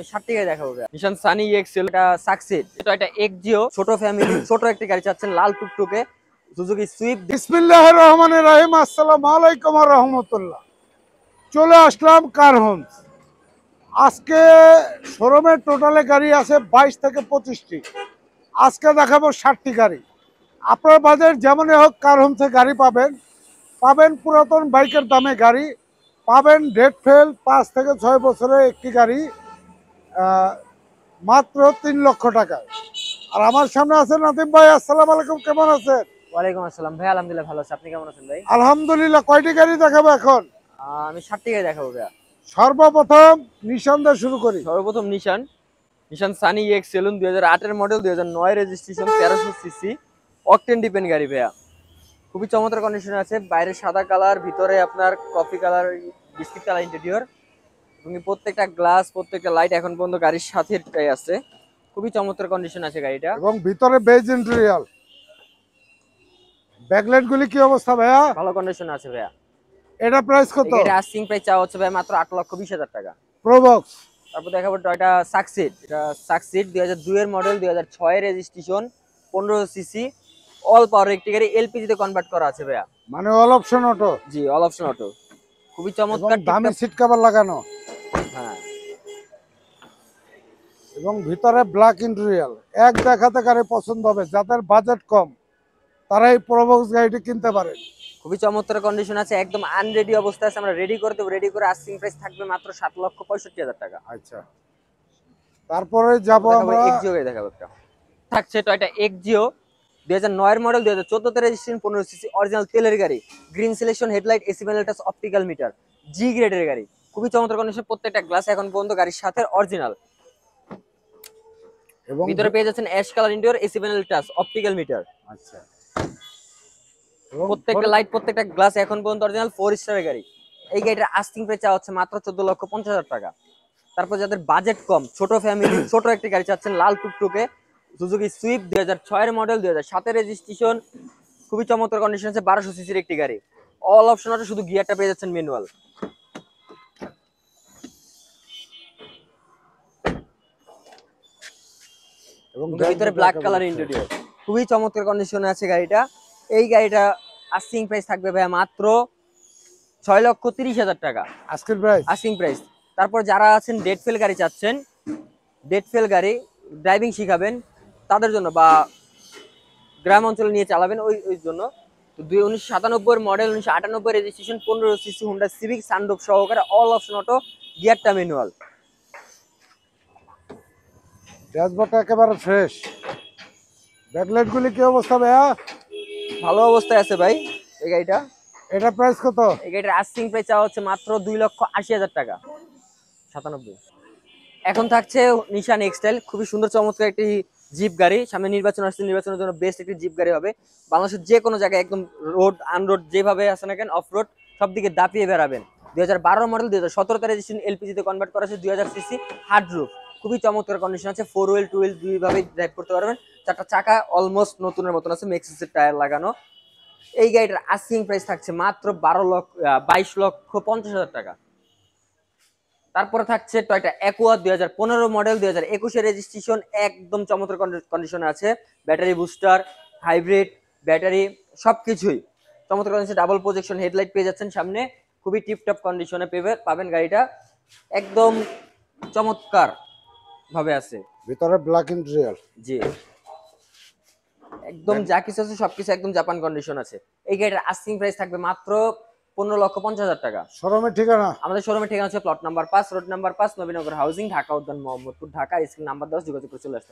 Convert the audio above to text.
আমি 60 টাকায় দেখাবো ভাইয়া। নিশান সানি এক্সেল, এটা সাকসিড, এটা এক্সজিও, ছোট ফ্যামিলি, ছোট একটি গাড়ি চাচ্ছেন লাল টুকটুকে সুজুকি সুইফট। বিসমিল্লাহির রহমানির রহিম। আসসালামু আলাইকুম ওয়া রাহমাতুল্লাহ। চলে আসলাম কার হোমস। আজকে শোরুমের টোটালে গাড়ি আছে 22 থেকে 25টি। আজকে দেখাবো 60টি গাড়ি। আপনার বাজার যেমনই হোক কার হোমসে গাড়ি পাবেন পুরাতন বাইকের দামে গাড়ি পাবেন। ডেট ফেল 5 থেকে 6 বছরের একটি গাড়ি মাত্র 3 লক্ষ টাকায়। আর আমার সামনে আছে নাদিম ভাই। আসসালামু আলাইকুম, কেমন আছেন? ওয়ালাইকুম আসসালাম ভাই, আলহামদুলিল্লাহ ভালো আছি। আপনি কেমন আছেন ভাই? আলহামদুলিল্লাহ। কয়টি গাড়ি দেখাবো এখন? আমি 60 টাকায় দেখাবো ভাইয়া। সর্বপ্রথম নিশান দিয়ে শুরু করি। সর্বপ্রথম নিশান সানি এক্সেল 2008 এর model, 2009 registration, 1300 CC, octane depend গাড়ি ভাইয়া। খুবই চমৎকার কন্ডিশনে আছে। বাইরে সাদা কালার, ভিতরে আপনার coffee colour, biscuit colour interior, এবং প্রত্যেকটা গ্লাস, প্রত্যেকটা লাইট এখন পর্যন্ত গাড়ির সাথে আছে। খুবই চমৎকার কন্ডিশন আছে গাড়িটা। এবং ভিতরে বেজ ইন্টেরিয়র। ব্যাকলাইট গুলি কি অবস্থা ভাইয়া? ভালো কন্ডিশন আছে ভাইয়া। এটা প্রাইস কত? এটা আস্কিং প্রাইস চাওয়া হচ্ছে ভাই মাত্র 8,20,000 টাকা। প্রোবক্স। তারপর দেখাবো টয়োটা সাকসিড। এটা সাকসিড 2002 এর মডেল, 2006 এর রেজিস্ট্রেশন, 1500 সিসি, অল পাওয়ার একটি গাড়ি, এলপিজি তে কনভার্ট করা আছে ভাইয়া। মানে অল অপশন অটো। জি, অল অপশন অটো। খুবই চমৎকার, দামি সিট কভার লাগানো। হ্যাঁ। এবং ভিতরে ব্ল্যাক ইন্টেরিয়র। এক দেখাতে গাড়ি পছন্দ হবে, যাদের বাজেট কম তারা এই প্রোবক্স গাড়িটি কিনতে পারে। খুবই চমৎকার কন্ডিশন আছে, একদম আনরেডি অবস্থায় আছে। আমরা রেডি করে দেবো, রেডি করে আস্কিং প্রাইস থাকবে মাত্র 7,65,000 টাকা। আচ্ছা, তারপরে যাব আমরা এক্সজিও দেখাবো একটা। থাকছে টয়োটা এক্সজিও 2009 এর মডেল, 2014 তে রেজিস্ট্রেশন, 1500 সিসি, অরিজিনাল তেলের গাড়ি, green selection headlight, AC panel touch, optical meter, G গ্রেডের গাড়ি। খুবই চমৎকার কন্ডিশন, প্রত্যেকটা গ্লাস এখন পর্যন্ত গাড়ির সাথে অরিজিনাল। এবং ভিতরে পেয়ে যাচ্ছেন ash colour interior, AC panel touch, optical metre. আচ্ছা, প্রত্যেকটা লাইট, প্রত্যেকটা গ্লাস এখন পর্যন্ত অরিজিনাল 4 স্টারের গাড়ি। এই গাড়িটার আস্কিং প্রাইস চাওয়া হচ্ছে মাত্র 14,50,000 টাকা। তারপর যাদের বাজেট কম, ছোট ফ্যামিলি, ছোট একটি গাড়ি চাচ্ছেন লাল টুকটুকে সুজুকি সুইফট, 2006 এর মডেল, 2007 এর রেজিস্ট্রেশন, খুবই চমৎকার কন্ডিশন আছে, 1200 সিসির একটি গাড়ি, অল অপশন আছে, শুধু গিয়ারটা পেয়ে যাচ্ছেন ম্যানুয়াল। এবং ভিতরে ব্ল্যাক কালার ইন্টেরিয়র, খুবই চমৎকার কন্ডিশনে আছে গাড়িটা। এই গাড়িটা আস্কিং প্রাইস থাকবে ভাইয়া মাত্র 6,30,000 টাকা আস্কিং প্রাইস। তারপর যারা আছেন ডেট ফেল গাড়ি চাচ্ছেন, ডেট ফেল গাড়ি ড্রাইভিং শিখাবেন তাদের জন্য, বা গ্রাম অঞ্চলে নিয়ে চালাবেন ওই জন্য, তো 1997 model, 1998 registration, 1500 CC Honda civic, sunroof সহকারে, অল অপশন অটো, গিয়ারটা ম্যানুয়াল। ড্যাশবোর্ডটা একেবারে ফ্রেশ। ব্যাকলাইট গুলি কি অবস্থা ভাইয়া? ভালো অবস্থায় আছে ভাই এই গাড়িটা। এটা প্রাইস কত? এই গাড়িটার আস্কিং প্রাইস চাওয়া হচ্ছে মাত্র 2,80,000 টাকা। 97। এখন থাকছে নিশান এক্সটাইল, খুবই সুন্দর চমৎকার একটি জিপ গাড়ি। সামনে নির্বাচন আসছে, নির্বাচনের জন্য বেস্ট একটি জিপ গাড়ি হবে। বাংলাদেশের যে কোনো জায়গায় একদম রোড আনরোড যেভাবে আছে না কেন, অফ রোড সব দিকে দাপিয়ে বেড়াবেন। 2012 মডেল, 2017 তে রেজিস্ট্রেশন, এলপিজি তে কনভার্ট করা আছে, 2000 সিসি, হার্ড রুফ, খুবই চমৎকার কন্ডিশন আছে। 4 হুইল 2 হুইল দুইভাবে ড্রাইভ করতে পারবেন। চারটা চাকা অলমোস্ট নতুনের মতন আছে, মেক্সিসের টায়ার লাগানো। এই গাড়িটার আস্কিং প্রাইস থাকছে মাত্র 22,50,000 টাকা। তারপরে থাকছে টয়োটা অ্যাকোয়া 2015 মডেল, 2021 এর রেজিস্ট্রেশন, একদম চমৎকার কন্ডিশনে আছে। ব্যাটারি বুস্টার, হাইব্রিড ব্যাটারি, সবকিছুই চমৎকার কন্ডিশনে। ডাবল প্রজেকশন হেডলাইট পেয়ে যাচ্ছেন সামনে, খুবই টিপটপ কন্ডিশনে পাবেন গাড়িটা, একদম চমৎকার ভাবে আছে। ভিতরে ব্ল্যাক ইন্টেরিয়র। জি, একদম যা কিছু আছে সবকিছু একদম জাপান কন্ডিশন আছে। এই গাড়িটার আস্কিং প্রাইস থাকবে মাত্র 15,50,000 টাকা। শোরুমের ঠিকানা? আমাদের শোরুমের ঠিকানা হচ্ছে plot number 5, road number 5, Nabinagar housing, Dhaka উদ্যান, মোহাম্মদপুর, ঢাকা। স্ক্রিন নাম্বার 10 যোগাযোগ করে চলে আসতে পারেন।